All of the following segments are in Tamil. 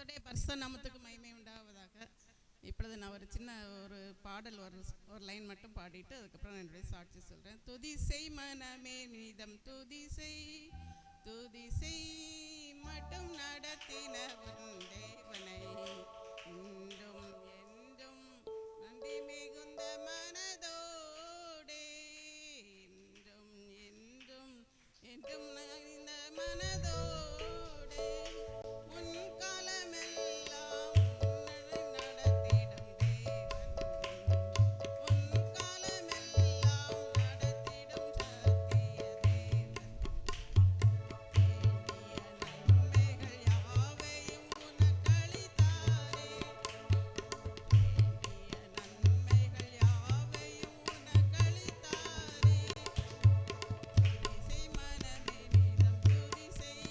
கர்த்தருடைய பரிசுத்த நாமத்துக்கு மகிமை உண்டாவதாக. இப்பொழுது நான் ஒரு சின்ன பாடல் ஒரு லைன் மட்டும் பாடிட்டு அதுக்கப்புறம் நான் என்னுடைய சாட்சி சொல்கிறேன். துதி செய் மனமே நீதம் துதி செய் மட்டும் நடத்தின உன் தேவனை இன்றும் என்றும் நன்றி மிகுந்த மனதோடே இன்றும் என்றும் என்றும் இந்த மனதோடே உன் காலமெல்லாம் நடத்திடும் தேவன் உன் காலமெல்லாம் நடத்திடும் சத்திய தேவன் நன்மைகள் யாவையும் உனக்களித்தாரே நன்மைகள் யாவையும் உனக்களித்தாரே துதிசெய் மனமே நீதம் துதிசெய்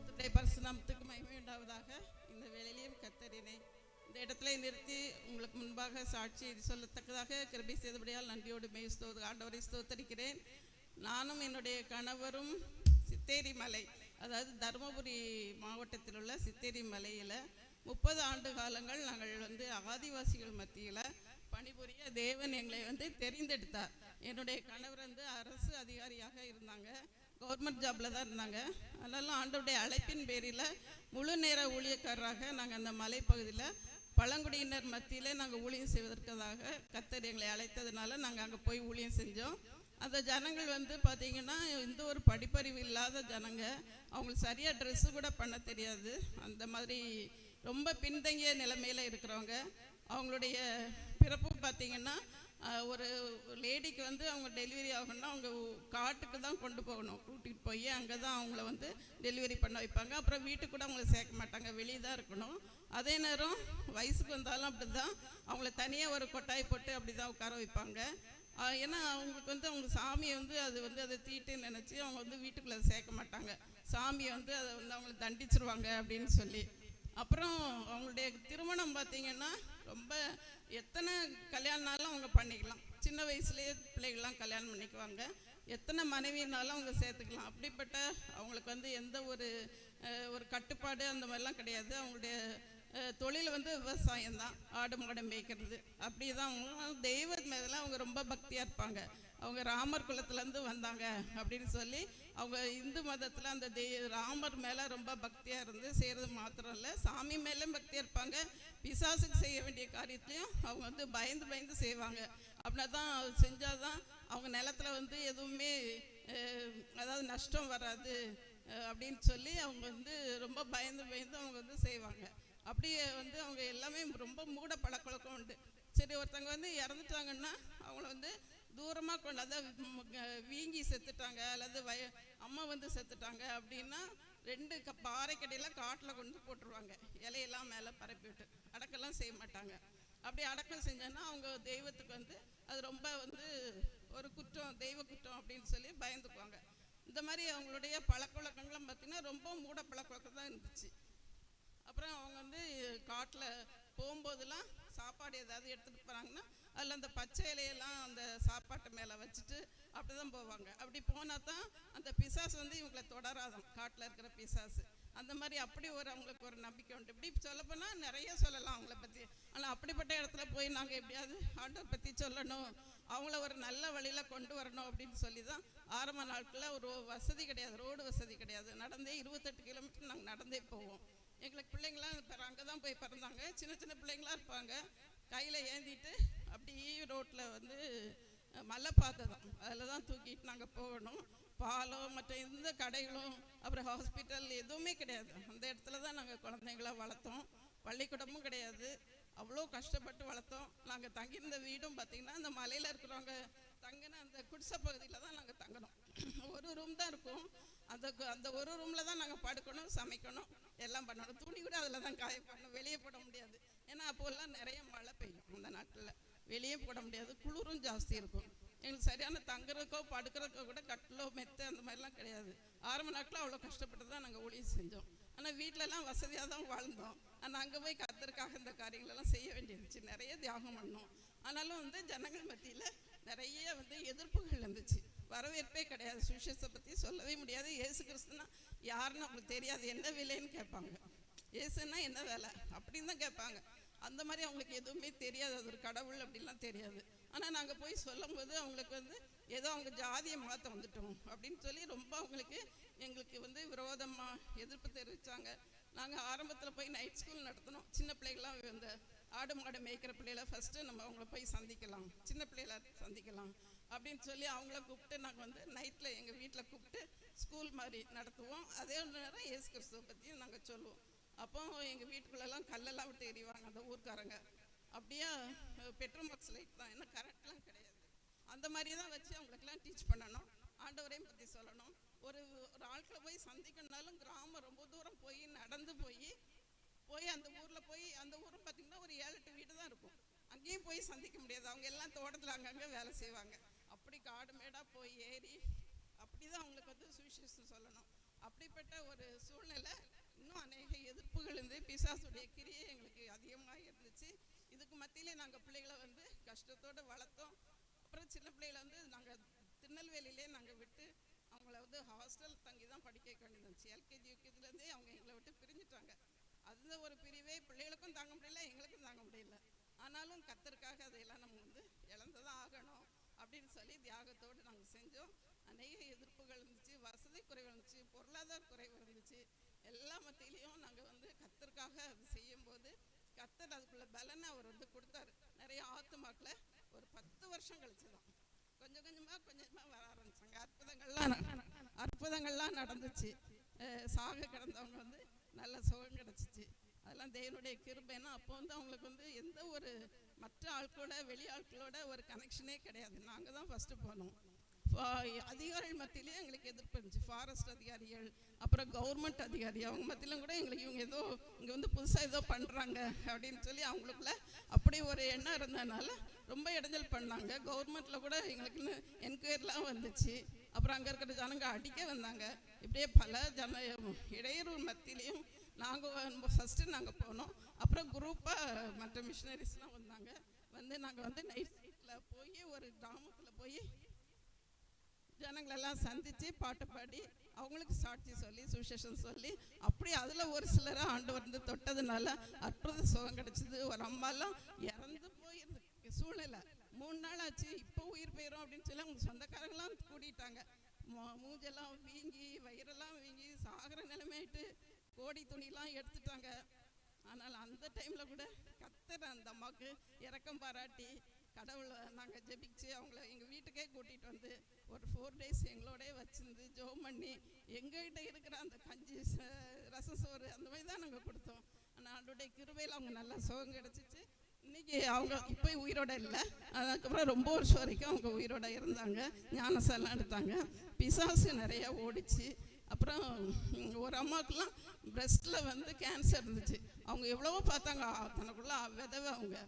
கர்த்தருடைய பரிசுத்த நாமத்துக்கு மகிமை உண்டாவதாக. இந்த வேளையிலும் கர்த்தரினை இந்த இடத்துல நிறுத்தி உங்களுக்கு முன்பாக சாட்சி சொல்லத்தக்கதாக கிருபை செய்தபடியால் நன்றியோடு ஆண்டவரை ஸ்தோத்தரிக்கிறேன். நானும் என்னுடைய கணவரும் சித்தேரி மலை, அதாவது தருமபுரி மாவட்டத்தில் உள்ள சித்தேரி மலையில் 30 ஆண்டு காலங்கள் நாங்கள் ஆதிவாசிகள் மத்தியில் பணிபுரிய தேவன் எங்களை தெரிந்தெடுத்தார். என்னுடைய கணவர் அரசு அதிகாரியாக இருந்தாங்க, கவர்மெண்ட் ஜாபில் தான் இருந்தாங்க. அதனால ஆண்டவருடைய அழைப்பின் பேரில் முழு நேர ஊழியக்காரராக நாங்கள் அந்த மலைப்பகுதியில் பழங்குடியினர் மத்தியில் நாங்கள் ஊழியம் செய்வதற்காக கர்த்தர் எங்களை அழைத்ததுனால நாங்கள் அங்கே போய் ஊழியம் செஞ்சோம். அந்த ஜனங்கள் பார்த்திங்கன்னா எந்த ஒரு படிப்பறிவு இல்லாத ஜனங்க, அவங்களுக்கு சரியாக ட்ரெஸ்ஸு கூட பண்ண தெரியாது. அந்த மாதிரி ரொம்ப பின்தங்கிய நிலைமையில் இருக்கிறவங்க. அவங்களுடைய பிறப்பு பார்த்திங்கன்னா ஒரு லேடிக்கு அவங்க டெலிவரி ஆகணும்னா அவங்க காட்டுக்கு தான் கொண்டு போகணும், கூட்டிகிட்டு போய் அங்கே தான் அவங்கள டெலிவரி பண்ண வைப்பாங்க. அப்புறம் வீட்டுக்கு கூட அவங்கள சேர்க்க மாட்டாங்க, வெளியே தான் இருக்கணும். அதே நேரம் வயசுக்கு வந்தாலும் அப்படி தான் அவங்கள தனியாக ஒரு கொட்டாய் போட்டு அப்படி தான் உட்கார வைப்பாங்க. ஏன்னா அவங்களுக்கு அவங்க சாமியை அதை தீட்டுன்னு நினச்சி அவங்க வீட்டுக்குள்ளே சேர்க்க மாட்டாங்க. சாமியை அதை அவங்கள தண்டிச்சிருவாங்க அப்படின்னு சொல்லி. அப்புறம் அவங்களுடைய திருமணம் பார்த்திங்கன்னா ரொம்ப எத்தனை கல்யாணம்னாலும் அவங்க பண்ணிக்கலாம். சின்ன வயசுலேயே பிள்ளைகள்லாம் கல்யாணம் பண்ணிக்குவாங்க, எத்தனை மனைவினாலும் அவங்க சேர்த்துக்கலாம். அப்படிப்பட்ட அவங்களுக்கு எந்த ஒரு கட்டுப்பாடு அந்த மாதிரிலாம் கிடையாது. அவங்களுடைய தொழில் விவசாயம் தான், ஆடு மாடு மேய்க்கிறது. அப்படி தான் அவங்க தெய்வ மேலாம் அவங்க ரொம்ப பக்தியாக இருப்பாங்க. அவங்க ராமர் குலத்துலேருந்து வந்தாங்க அப்படின்னு சொல்லி அவங்க இந்து மதத்தில் அந்த ராமர் மேலே ரொம்ப பக்தியாக இருந்து செய்கிறது மாத்திரம் இல்லை, சாமி மேலேயும் பக்தியாக இருப்பாங்க. பிசாசுக்கு செய்ய வேண்டிய காரியத்துலையும் அவங்க பயந்து செய்வாங்க. அப்படின்னா தான் செஞ்சால் தான் அவங்க நிலத்தில் எதுவுமே அதாவது நஷ்டம் வராது அப்படின்னு சொல்லி அவங்க ரொம்ப பயந்து அவங்க செய்வாங்க. அப்படியே அவங்க எல்லாமே ரொம்ப மூட பழக்கவழக்கம் உண்டு. சரி, ஒருத்தவங்க இறந்துட்டாங்கன்னா அவங்கள தூரமாக கொண்டு, அதாவது வீங்கி செத்துட்டாங்க அல்லது அம்மா செத்துட்டாங்க அப்படின்னா 2 பாறைக்கடையில் காட்டில் கொண்டு போட்டுருவாங்க. இலையெல்லாம் மேலே பரப்பி விட்டு அடக்கெல்லாம் செய்ய மாட்டாங்க. அப்படி அடக்கம் செஞ்சோன்னா அவங்க தெய்வத்துக்கு அது ரொம்ப ஒரு குற்றம், தெய்வ குற்றம் அப்படின்னு சொல்லி பயந்துக்குவாங்க. இந்த மாதிரி அவங்களுடைய பழக்க வழக்கங்களும் பார்த்திங்கன்னா ரொம்ப மூட பழக்க வழக்கம் தான் இருந்துச்சு. அப்புறம் அவங்க காட்டில் போகும்போதெல்லாம் சாப்பாடு ஏதாவது எடுத்துகிட்டு போகிறாங்கன்னா அதில் அந்த பச்சை இலையெல்லாம் அந்த சாப்பாட்டு மேலே வச்சுட்டு அப்படி தான் போவாங்க. அப்படி போனால் தான் அந்த பிசாசு இவங்களை தொடராதான், காட்டில் இருக்கிற பிசாசு. அந்த மாதிரி அப்படி அவங்களுக்கு ஒரு நம்பிக்கை உண்டு. இப்படி சொல்லப்போனால் நிறைய சொல்லலாம் அவங்கள பற்றி. ஆனால் அப்படிப்பட்ட இடத்துல போய் நாங்கள் எப்படியாவது ஆண்டவர் பற்றி சொல்லணும், அவங்கள ஒரு நல்ல வழியில் கொண்டு வரணும் அப்படின்னு சொல்லி தான் ஆரம்ப நாட்களில் ஒரு வசதி கிடையாது, ரோடு வசதி கிடையாது. நடந்தே 28 கிலோமீட்டர் நாங்கள் நடந்தே போவோம். எங்களுக்கு பிள்ளைங்களாம் அங்கே தான் போய் பிறந்தாங்க. சின்ன பிள்ளைங்களாக இருப்பாங்க, கையில் ஏந்திட்டு அப்படியே ரோட்டில் மலை பார்த்ததான் அதில் தான் தூக்கிட்டு நாங்கள் போகணும். பாலம் மற்ற எந்த கடைகளும் அப்புறம் ஹாஸ்பிட்டல் எதுவுமே கிடையாது. அந்த இடத்துல தான் நாங்கள் குழந்தைங்கள வளர்த்தோம். பள்ளிக்கூடமும் கிடையாது. அவ்வளோ கஷ்டப்பட்டு வளர்த்தோம். நாங்கள் தங்கியிருந்த வீடும் பார்த்திங்கன்னா அந்த மலையில் இருக்கிறவங்க தங்கின அந்த குடிசை பகுதியில் தான் நாங்கள் தங்கணும். ஒரு ரூம் தான் இருக்கும். அந்த ஒரு ரூமில் தான் நாங்கள் படுக்கணும், சமைக்கணும், எல்லாம் பண்ணணும். துணி கூட அதில் தான் காய பண்ணணும், வெளியே போட முடியாது. ஏன்னா அப்போல்லாம் நிறைய மழை பெய்யும் அந்த நாட்டில், வெளியே போட முடியாது, குளிரும் ஜாஸ்தி இருக்கும். எங்களுக்கு சரியான தங்குறதுக்கோ படுக்கிறதுக்கோ கூட கட்டிலோ மெத்தை அந்த மாதிரிலாம் கிடையாது. ஆரம்ப நாட்டில் அவ்வளோ கஷ்டப்பட்டு தான் நாங்கள் ஊழியம் செஞ்சோம். ஆனால் வீட்டிலலாம் வசதியாக தான் வாழ்ந்தோம். ஆனால் அங்கே போய் கர்த்தருக்காக இந்த காரியங்களெல்லாம் செய்ய வேண்டியிருந்துச்சு, நிறைய தியாகம் பண்ணோம். ஆனாலும் ஜனங்கள் மத்தியில் நிறைய எதிர்ப்புகள் இருந்துச்சு. வரவேற்பே கிடையாது. சுவிசேஷத்தை பற்றி சொல்லவே முடியாது. இயேசு கிறிஸ்துனா யாருன்னு அவங்களுக்கு தெரியாது. என்ன விலைன்னு கேட்பாங்க. இயேசுன்னா என்ன வேலை அப்படின்னு தான் கேட்பாங்க. அந்த மாதிரி அவங்களுக்கு எதுவுமே தெரியாது. அது ஒரு கடவுள் அப்படின்லாம் தெரியாது. ஆனால் நாங்கள் போய் சொல்லும்போது அவங்களுக்கு வந்து ஏதோ அவங்க ஜாதியை மாற்ற வந்துட்டோம் அப்படின்னு சொல்லி ரொம்ப எங்களுக்கு விரோதமாக எதிர்ப்பு தெரிவித்தாங்க. நாங்கள் ஆரம்பத்தில் போய் நைட் ஸ்கூல் நடத்தினோம். சின்ன பிள்ளைகள்லாம் இந்த ஆடு மாடு மேய்க்கிற பிள்ளைகளை ஃபஸ்ட்டு நம்ம அவங்கள போய் சந்திக்கலாம், சின்ன பிள்ளைகளை சந்திக்கலாம் அப்படின்னு சொல்லி அவங்கள கூப்பிட்டு நாங்கள் நைட்டில் எங்கள் வீட்டில் கூப்பிட்டு ஸ்கூல் மாதிரி நடத்துவோம். அதே நேரம் இயேசு கிறிஸ்துவை பற்றியும் நாங்கள் சொல்லுவோம். அப்போ எங்கள் வீட்டுக்குள்ளெல்லாம் கல்லெல்லாம் விட்டு எறிவாங்க அந்த ஊர்க்காரங்க. அப்படியே பெட்ரோல் பாக்ஸ் லைட் தான், என்ன கரண்ட்லாம் கிடையாது. அந்த மாதிரி தான் வச்சு அவங்களுக்கெல்லாம் டீச் பண்ணணும், ஆண்டவரையும் பற்றி சொல்லணும். ஒரு ஆட்களை போய் சந்திக்கணுனாலும் கிராமம் ரொம்ப தூரம் போய் நடந்து போய் அந்த ஊரில் போய் அந்த ஊரும் பார்த்திங்கன்னா ஒரு 7-8 வீடு தான் இருக்கும். அங்கேயும் போய் சந்திக்க முடியாது. அவங்க எல்லாம் தோட்டத்தில் அங்கங்கே வேலை செய்வாங்க. அப்படி காடு மேடாக போய் ஏறி அப்படி தான் அவங்களுக்கு சுவிசேஷம் சொல்லணும். அப்படிப்பட்ட ஒரு சூழ்நிலை. இன்னும் அநேக எதிர்ப்புகள் பிசாசுடைய கிரியை எங்களுக்கு அதிகமாக இருந்துச்சு. இதுக்கு மத்தியிலே நாங்கள் பிள்ளைகளை கஷ்டத்தோடு வளர்த்தோம். அப்புறம் சின்ன பிள்ளைகளை நாங்கள் திருநெல்வேலியிலே நாங்கள் விட்டு அவங்கள ஹாஸ்டல் தங்கி தான் படிக்க வேண்டியிருந்துச்சு. எல்கேஜி யூகேஜிலேருந்தே அவங்க எங்களை விட்டு பிரிஞ்சுட்டாங்க. அது ஒரு பிரிவே பிள்ளைகளுக்கும் தாங்க முடியல, எங்களுக்கும் தாங்க முடியல. ஆனாலும் கர்த்தருக்காக அதையெல்லாம் நம்ம இழந்துதான் ஆகணும் அப்படின்னு சொல்லி தியாகத்தோடு நாங்கள் செஞ்சோம். அநேக எதிர்ப்புகள் இருந்துச்சு, வசதி குறைவு இருந்துச்சு, பொருளாதார குறைவு இருந்துச்சு. எல்லா மத்தியிலையும் நாங்கள் கர்த்தருக்காக அது செய்யும்போது கர்த்தர் அதுக்குள்ள பலனை அவர் கொடுத்தாரு. நிறைய ஆத்துமாக்களை ஒரு 10 வருஷம் கழிச்சு தான் கொஞ்சம் கொஞ்சமாக வர ஆரம்பிச்சாங்க. அற்புதங்கள்லாம் நடந்துச்சு. சாக கிடந்தவங்க நல்ல சுகம் கிடச்சிச்சு. அதெல்லாம் தேவனுடைய கிருபைன்னா அப்போ அவங்களுக்கு எந்த ஒரு மற்ற ஆட்களோட வெளி ஆட்களோட ஒரு கனெக்ஷனே கிடையாது. நாங்கள் தான் ஃபஸ்ட்டு போனோம். அதிகாரிகள் மத்தியிலே எங்களுக்கு எதிர்ப்பு இருந்துச்சு. ஃபாரஸ்ட் அதிகாரிகள், அப்புறம் கவர்மெண்ட் அதிகாரி, அவங்க மத்தியிலும் கூட எங்களுக்கு இவங்க ஏதோ இங்கே புதுசாக ஏதோ பண்ணுறாங்க அப்படின்னு சொல்லி அவங்களுக்குள்ள அப்படி ஒரு எண்ணம் இருந்ததுனால ரொம்ப இடைஞ்சல் பண்ணாங்க. கவர்மெண்ட்டில் கூட எங்களுக்குன்னு என்கொயரிலாம் வந்துச்சு. அப்புறம் அங்கே இருக்கிற ஜனங்க அடிக்க வந்தாங்க. இப்படியே பல இடையூறு மத்தியிலையும் நாங்கள் ஃபஸ்ட்டு நாங்கள் போனோம். அப்புறம் குரூப்பாக மற்ற மிஷினரிஸ்லாம் வந்தாங்க. நாங்கள் நைட்டில் போய் ஒரு கிராமத்தில் போய் ஜனங்களெல்லாம் சந்தித்து பாட்டு பாடி அவங்களுக்கு சாட்சி சொல்லி சுவிசேஷம் சொல்லி அப்படி அதில் ஒரு சிலரை ஆண்டு தொட்டதுனால அற்புத சுகம் கிடச்சிது. ஒரு அம்மாலாம் இறந்து போயிருந்து சூழ்நிலை 3 நாள் ஆச்சு. இப்போ உயிர் போயிடும் அப்படின்னு சொல்லி அவங்க சொந்தக்காரங்களாம் கூட்டிட்டாங்க. மூஞ்செல்லாம் வீங்கி வயிறெல்லாம் வீங்கி சாகிற நிலைமையாயிட்டு கோடி துணிலாம் எடுத்துட்டாங்க. ஆனால் அந்த டைமில் கூட கர்த்தர் அந்த அம்மாவுக்கு இரக்கம் பாராட்டி கடவுளை நாங்கள் ஜெபிச்சு அவங்கள எங்கள் வீட்டுக்கே கூட்டிகிட்டு ஒரு 4 டேஸ் எங்களோட வச்சிருந்து ஜெபம் பண்ணி எங்கள்கிட்ட இருக்கிற அந்த கஞ்சி ரசம் சோறு அந்த மாதிரி தான் நாங்கள் கொடுத்தோம். ஆனால் அதோடைய கிருபையில் அவங்க நல்லா சுகம் கிடச்சிச்சு. இன்றைக்கி அவங்க இப்போ உயிரோட இல்லை. அதுக்கப்புறம் ரொம்ப வருஷம் வரைக்கும் அவங்க உயிரோட இருந்தாங்க. ஞானசெல்லாம் எடுத்தாங்க. பிசாசு நிறையா ஓடிச்சு. அப்புறம் ஒரு அம்மாவுக்குலாம் பிரெஸ்ட்டில் கேன்சர் இருந்துச்சு. அவங்க எவ்வளவோ பார்த்தாங்க. தனக்குள்ள விதவை அவங்க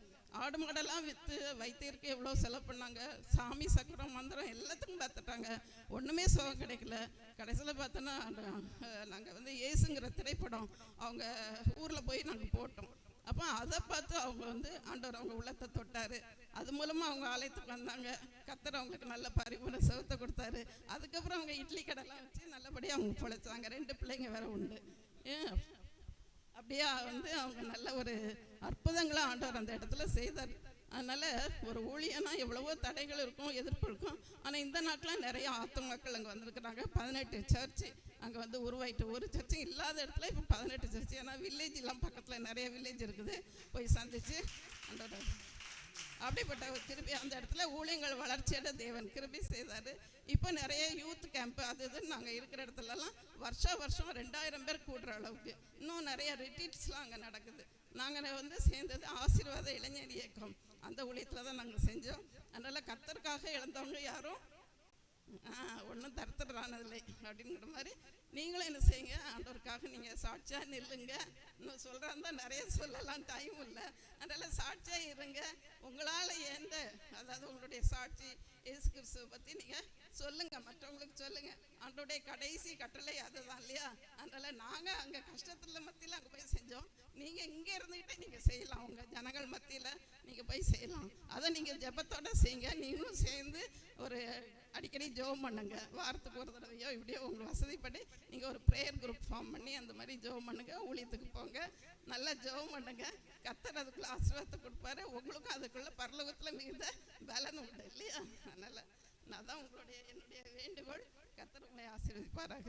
ஆடு மாடெல்லாம் விற்று வைத்தியருக்கு எவ்வளோ செலவு பண்ணாங்க. சாமி சக்கரம் மந்திரம் எல்லாத்துக்கும் பார்த்துட்டாங்க. ஒன்றுமே சுகம் கிடைக்கல. கடைசியில் பார்த்தோன்னா நாங்கள் ஏசுங்கிற திரைப்படம் அவங்க ஊரில் போய் நாங்கள் போட்டோம். அப்போ அதை பார்த்து அவங்க ஆண்டவர் அவங்க உள்ளத்தை தொட்டார். அது மூலமாக அவங்க ஆலயத்துக்கு வந்தாங்க. கர்த்தர் அவங்களுக்கு நல்ல பரிபூர்ண சுகத்தை கொடுத்தாரு. அதுக்கப்புறம் அவங்க இட்லி கடைலாம் வச்சு நல்லபடியாக அவங்க பிழைச்சாங்க. 2 பிள்ளைங்க வேற உண்டு. அப்படியே அவங்க நல்ல ஒரு அற்புதங்களாக ஆண்டவர் அந்த இடத்துல செய்தார். அதனால் ஒரு ஊழியனா எவ்வளவோ தடைகள் இருக்கும், எதிர்ப்பு இருக்கும். ஆனால் இந்த நாட்டில் நிறைய ஆத்துமாக்கள் அங்கே வந்திருக்கிறாங்க. 18 சர்ச்சு அங்கே உருவாயிட்டு. ஒரு சர்ச்சும் இல்லாத இடத்துல இப்போ 18 சர்ச்சு. ஏன்னா வில்லேஜ் எல்லாம் பக்கத்தில் நிறைய வில்லேஜ் இருக்குது. போய் சந்திச்சு அந்த அப்படிப்பட்ட ஒரு கிருபை அந்த இடத்துல ஊழியங்கள் வளர்ச்சியோட தேவன் கிருபை செய்தார். இப்போ நிறைய யூத் கேம்ப் அது இதுன்னு நாங்கள் இருக்கிற இடத்துலலாம் வருஷம் 2000 பேர் கூடுற அளவுக்கு இன்னும் நிறைய ரிட்ரீட்ஸ்லாம் அங்கே நடக்குது. நாங்கள் சேர்ந்தது ஆசீர்வாத இளைஞர் இயக்கம். அந்த ஊழியத்தில் தான் நாங்கள் செஞ்சோம். அதனால் கர்த்தருக்காக இழந்தவங்க யாரும் ஒன்றும் தரத்துறானதில்லை அப்படிங்கிற மாதிரி நீங்களும் என்ன செய்யுங்க, ஆண்டவருக்காக நீங்கள் சாட்சியாக நில்லுங்க. இன்னும் சொல்கிறாந்தா நிறைய சொல்லலாம், டைம் இல்லை. அதனால் சாட்சியாக இருங்க. உங்களால் அதாவது உங்களுடைய சாட்சி இயேசு கிறிஸ்துவை பற்றி நீங்கள் சொல்லுங்கள், மற்றவங்களுக்கு சொல்லுங்கள். ஆண்டோடைய கடைசி கட்டளை அதுதான் இல்லையா? அதனால் நாங்கள் அங்கே கஷ்டத்தில் மத்தியில் அங்கே போய் செஞ்சோம். நீங்கள் இங்கே இருந்துக்கிட்டே நீங்கள் செய்யலாம். உங்கள் ஜனங்கள் மத்தியில் நீங்கள் போய் செய்யலாம். அதை நீங்கள் ஜெபத்தோடு செய்யுங்க. நீங்களும் சேர்ந்து ஒரு அடிக்கடி ஜெபம் பண்ணுங்க. வாரத்துக்கு ஒரு தடவையோ இப்படியோ உங்கள் வசதிப்படி நீங்கள் ஒரு ப்ரேயர் குரூப் ஃபார்ம் பண்ணி அந்த மாதிரி ஜெபம் பண்ணுங்க. ஊழியத்துக்கு போங்க, நல்லா ஜெபம் பண்ணுங்க. கர்த்தர் அதுக்குள்ளே ஆசீர்வாதத்தை கொடுப்பாரு. உங்களுக்கும் அதுக்குள்ளே பரலோகத்தில் மிகுந்த பலன் உண்டு இல்லையா? அதனால் நான் தான் என்னுடைய வேண்டுகோள். கர்த்தர் உங்களை ஆசீர்வதிப்பாராக.